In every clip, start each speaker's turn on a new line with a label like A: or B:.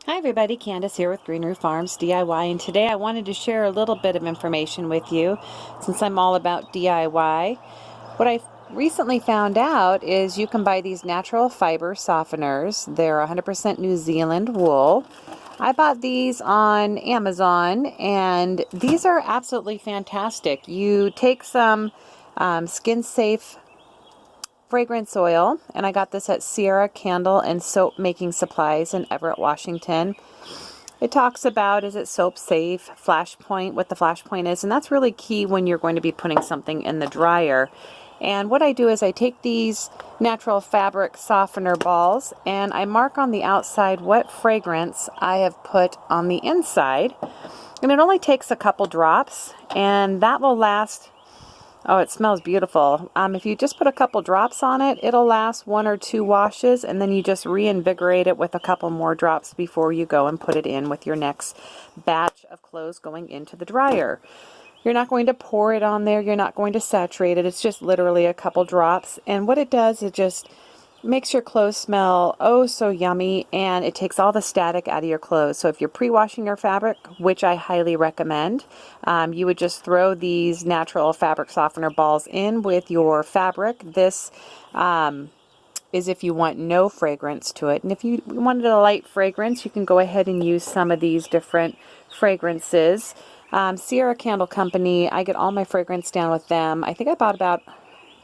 A: Hi everybody, Candace here with Green Roof Farms DIY, and today I wanted to share a little bit of information with you since I'm all about DIY. What I recently found out is you can buy these natural fiber softeners. They're 100% New Zealand wool. I bought these on Amazon and these are absolutely fantastic. You take some skin safe fragrance oil, and I got this at Sierra Candle and Soap Making Supplies in Everett, Washington. It talks about, is it soap safe, flash point, what the flash point is, and that's really key when you're going to be putting something in the dryer. And what I do is I take these natural fabric softener balls and I mark on the outside what fragrance I have put on the inside. And it only takes a couple drops, and that will last. Oh, it smells beautiful. If you just put a couple drops on it, it'll last 1 or 2 washes, and then you just reinvigorate it with a couple more drops before you go and put it in with your next batch of clothes going into the dryer. You're not going to pour it on there. You're not going to saturate it. It's just literally a couple drops. And what it does, it just makes your clothes smell oh so yummy, and it takes all the static out of your clothes. So if you're pre-washing your fabric, which I highly recommend, you would just throw these natural fabric softener balls in with your fabric. This is if you want no fragrance to it. And if you wanted a light fragrance, you can go ahead and use some of these different fragrances. Sierra Candle Company, I get all my fragrance down with them. I think I bought about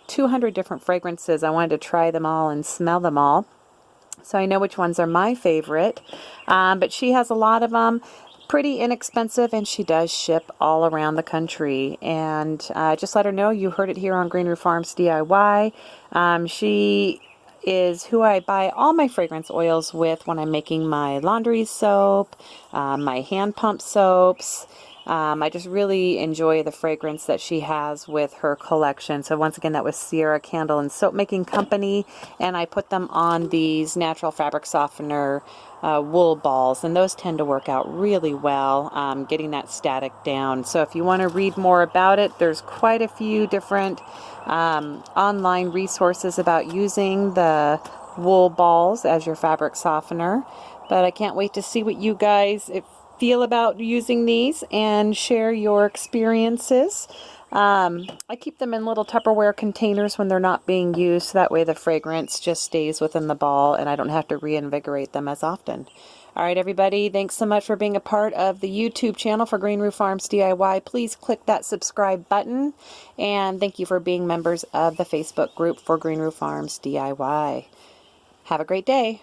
A: 200 different fragrances. I wanted to try them all and smell them all, so I know which ones are my favorite. But she has a lot of them, pretty inexpensive, and she does ship all around the country. And just let her know you heard it here on Green Roof Farms DIY. She is who I buy all my fragrance oils with when I'm making my laundry soap, my hand pump soaps. I just really enjoy the fragrance that she has with her collection. So once again, that was Sierra Candle and Soap Making Company, and I put them on these natural fabric softener wool balls, and those tend to work out really well, getting that static down. So if you want to read more about it, there's quite a few different online resources about using the wool balls as your fabric softener. But I can't wait to see what you guys feel about using these and share your experiences. I keep them in little Tupperware containers when they're not being used, so that way the fragrance just stays within the ball and I don't have to reinvigorate them as often. All right, everybody, thanks so much for being a part of the YouTube channel for Green Roof Farms DIY. Please click that subscribe button, and thank you for being members of the Facebook group for Green Roof Farms DIY. Have a great day.